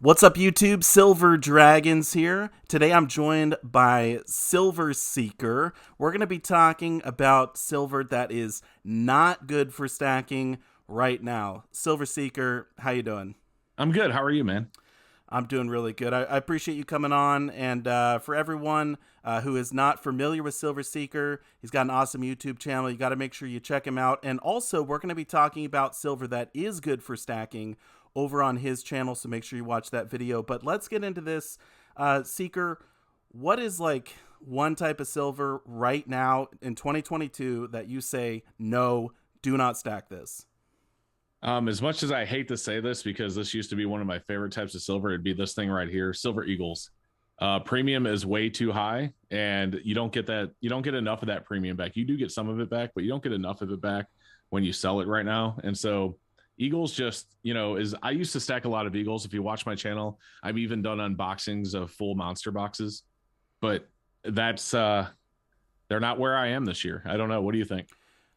What's up, YouTube? Silver Dragons here. Today I'm joined by Silver Seeker. We're going to be talking about silver that is not good for stacking right now. Silver Seeker, how you doing? I'm good. How are you, man? I'm doing really good. I appreciate you coming on. And for everyone who is not familiar with Silver Seeker, he's got an awesome YouTube channel. You got to make sure you check him out. And also, we're going to be talking about silver that is good for stacking over on his channel. So make sure you watch that video. But let's get into this. Seeker, what is like one type of silver right now in 2022 that you say, no, do not stack this? As much as I hate to say this because this used to be one of my favorite types of silver, it'd be this thing right here, Silver Eagles. Premium is way too high, and you don't get that. You don't get enough of that premium back. You do get some of it back, but you don't get enough of it back when you sell it right now. And so, Eagles just, is I used to stack a lot of Eagles. If you watch my channel, I've even done unboxings of full monster boxes, but that's they're not where I am this year. I don't know. What do you think?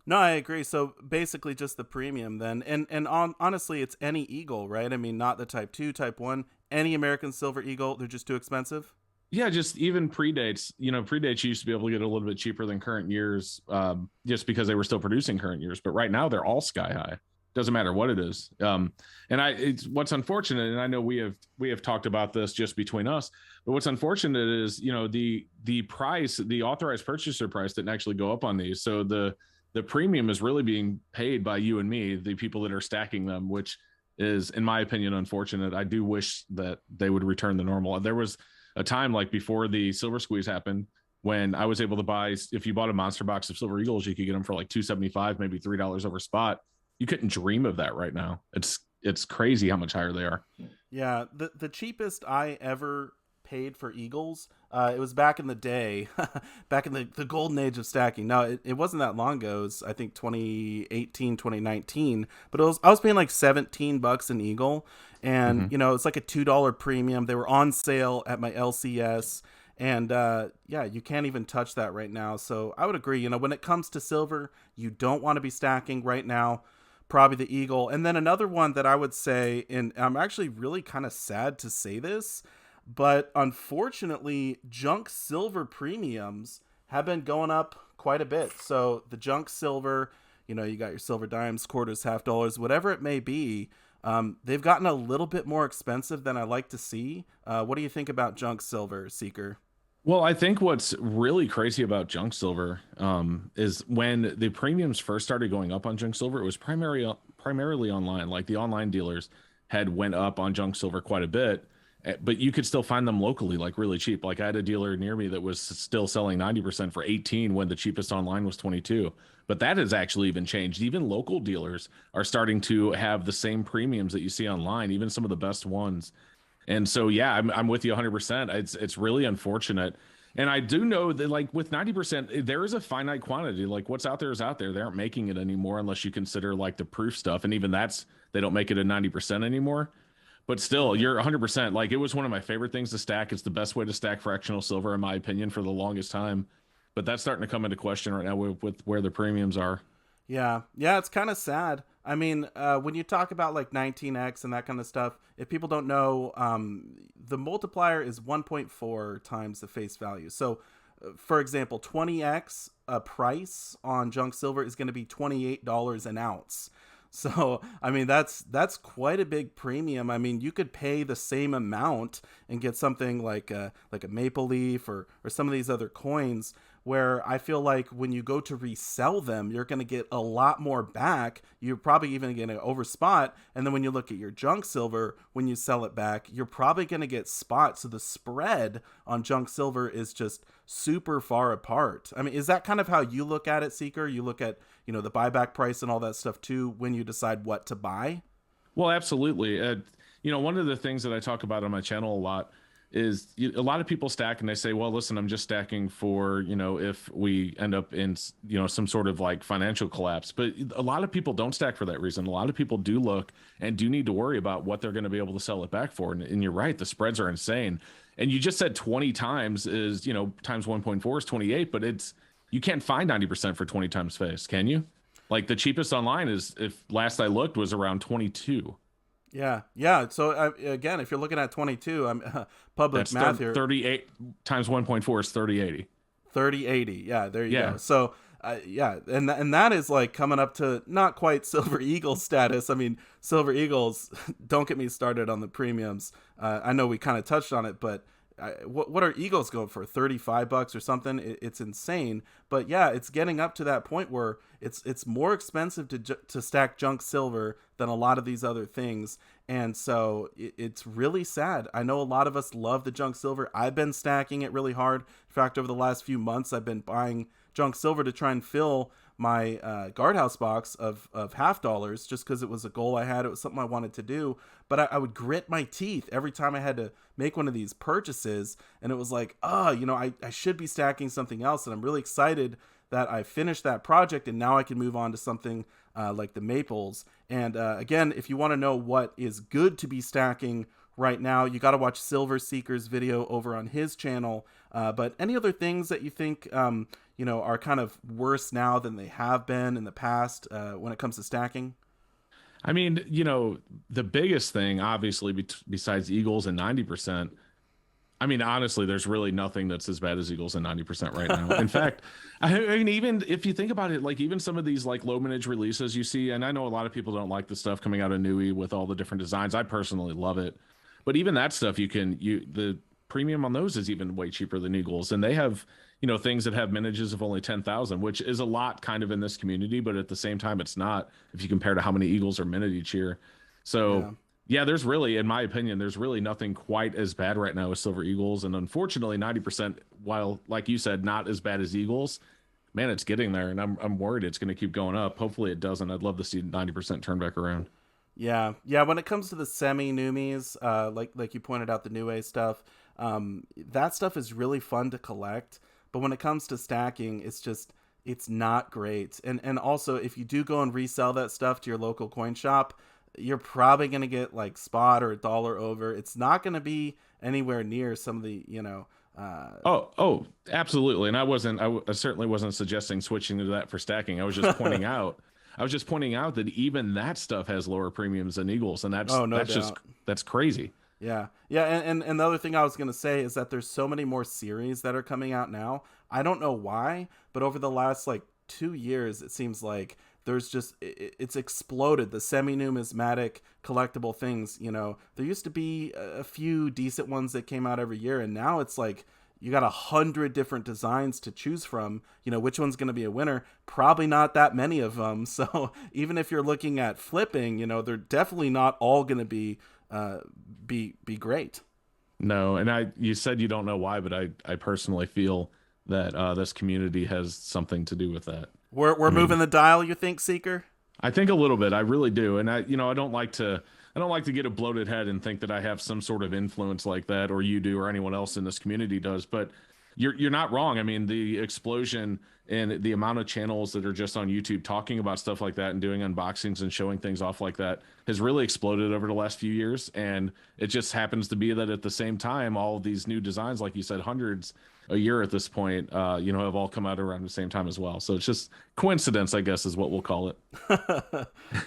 No, I agree. So basically, just the premium then, and honestly, it's any eagle, right? I mean, not the Type Two, Type One, any American Silver Eagle. They're just too expensive. Yeah, just even predates. Predates used to be able to get a little bit cheaper than current years, just because they were still producing current years. But right now, they're all sky high. Doesn't matter what it is. It's what's unfortunate, and I know we have talked about this just between us. But what's unfortunate is, the price, the authorized purchaser price, didn't actually go up on these. So the premium is really being paid by you and me, the people that are stacking them, which is, in my opinion, unfortunate. I do wish that they would return the normal. There was a time like before the silver squeeze happened when I was able to buy, if you bought a monster box of silver eagles, you could get them for like $2.75, maybe $3 over spot. You couldn't dream of that right now. It's crazy how much higher they are. Yeah, the cheapest I ever paid for Eagles, it was back in the day, back in the golden age of stacking. No, it wasn't that long ago. It was, I think, 2018, 2019. But I was paying like $17 an Eagle. And, Mm-hmm. it's like a $2 premium. They were on sale at my LCS. And yeah, you can't even touch that right now. So I would agree. When it comes to silver, you don't want to be stacking right now. Probably the Eagle. And then another one that I would say, and I'm actually really kind of sad to say this, but unfortunately, junk silver premiums have been going up quite a bit. So the junk silver, you got your silver dimes, quarters, half dollars, whatever it may be. They've gotten a little bit more expensive than I like to see. What do you think about junk silver, Seeker? Well, I think what's really crazy about junk silver is when the premiums first started going up on junk silver, it was primarily online. Like the online dealers had went up on junk silver quite a bit, but you could still find them locally, like really cheap. Like I had a dealer near me that was still selling 90% for 18 when the cheapest online was 22. But that has actually even changed. Even local dealers are starting to have the same premiums that you see online, even some of the best ones. And so, yeah, I'm with you 100%. It's really unfortunate. And I do know that, like, with 90%, there is a finite quantity. Like, what's out there is out there. They aren't making it anymore unless you consider, like, the proof stuff. And even that's, they don't make it at 90% anymore. But still, Right. you're 100%. Like, it was one of my favorite things to stack. It's the best way to stack fractional silver, in my opinion, for the longest time. But that's starting to come into question right now with where the premiums are. Yeah, yeah, it's kind of sad. I mean, when you talk about like 19x and that kind of stuff, if people don't know, the multiplier is 1.4 times the face value. So, for example, 20x price on junk silver is going to be $28 an ounce. So, I mean, that's quite a big premium. I mean, you could pay the same amount and get something like a maple leaf or some of these other coins where I feel like when you go to resell them, you're going to get a lot more back. You're probably even going to overspot. And then when you look at your junk silver, when you sell it back, you're probably going to get spot. So the spread on junk silver is just super far apart. I mean, is that kind of how you look at it, Seeker? You look at, the buyback price and all that stuff too when you decide what to buy? Well, absolutely. One of the things that I talk about on my channel a lot is a lot of people stack and they say, well, listen, I'm just stacking for, if we end up in, some sort of like financial collapse. But a lot of people don't stack for that reason. A lot of people do look and do need to worry about what they're going to be able to sell it back for. And you're right, the spreads are insane. And you just said 20 times is, times 1.4 is 28, but you can't find 90% for 20 times face, can you? Like the cheapest online is, if last I looked, was around 22. Yeah. So again, if you're looking at 22, I'm public That's math here. 38 times 1.4 is 3080. 3080. Yeah, there you Yeah. go. So yeah, and that is like coming up to not quite Silver Eagle status. I mean, Silver Eagles, don't get me started on the premiums. I know we kind of touched on it, but what are Eagles going for? $35 or something? It's insane. But yeah, it's getting up to that point where it's more expensive to stack junk silver than a lot of these other things. And so it's really sad. I know a lot of us love the junk silver. I've been stacking it really hard. In fact, over the last few months, I've been buying junk silver to try and fill my guardhouse box of $50 just because it was a goal I had. It was something I wanted to do. But I would grit my teeth every time I had to make one of these purchases. And it was like, I should be stacking something else. And I'm really excited that I finished that project and now I can move on to something like the maples. And again, if you want to know what is good to be stacking right now, you got to watch Silver Seeker's video over on his channel. But any other things that you think are kind of worse now than they have been in the past when it comes to stacking? I mean, the biggest thing, obviously, besides Eagles and 90%, I mean, honestly, there's really nothing that's as bad as Eagles and 90% right now. In fact, I mean, even if you think about it, like even some of these like low mintage releases you see, and I know a lot of people don't like the stuff coming out of Nui with all the different designs. I personally love it. But even that stuff, the premium on those is even way cheaper than Eagles. And they have, things that have minages of only 10,000, which is a lot kind of in this community, but at the same time, it's not if you compare to how many Eagles are minted each year. So yeah, there's really, in my opinion, there's really nothing quite as bad right now as Silver Eagles. And unfortunately, 90%, while like you said, not as bad as Eagles, man, it's getting there. And I'm worried it's going to keep going up. Hopefully it doesn't. I'd love to see 90% turn back around. Yeah. When it comes to the semi-Numis, like you pointed out, the Nue stuff, that stuff is really fun to collect. But when it comes to stacking, it's not great. And also, if you do go and resell that stuff to your local coin shop, you're probably going to get like spot or a dollar over. It's not going to be anywhere near some of the, Oh, absolutely. And I certainly wasn't suggesting switching to that for stacking. I was just pointing out that even that stuff has lower premiums than Eagles, and that's crazy. Yeah. And the other thing I was going to say is that there's so many more series that are coming out now. I don't know why, but over the last like 2 years, it seems like there's just, it's exploded. The semi-numismatic collectible things, there used to be a few decent ones that came out every year. And now it's like, you got 100 different designs to choose from. Which one's going to be a winner? Probably not that many of them. So even if you're looking at flipping, they're definitely not all going to be great. No, and you said you don't know why, but I personally feel that this community has something to do with that. We're moving the dial, you think, Seeker? I think a little bit. I really do, and I don't like to get a bloated head and think that I have some sort of influence like that, or you do, or anyone else in this community does. But you're not wrong. I mean, the explosion and the amount of channels that are just on YouTube talking about stuff like that and doing unboxings and showing things off like that has really exploded over the last few years. And it just happens to be that at the same time, all of these new designs, like you said, hundreds a year at this point, have all come out around the same time as well. So it's just coincidence, I guess, is what we'll call it.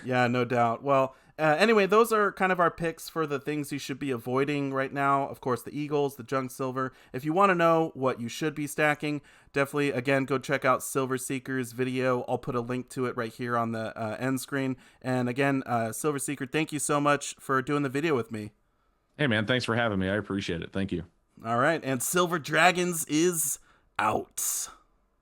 Yeah, no doubt. Well, anyway, those are kind of our picks for the things you should be avoiding right now. Of course, the Eagles, the junk silver. If you want to know what you should be stacking, definitely, again, go check out Silver Seeker's video. I'll put a link to it right here on the end screen. And again, Silver Seeker, thank you so much for doing the video with me. Hey, man, thanks for having me. I appreciate it. Thank you. All right, and Silver Dragons is out.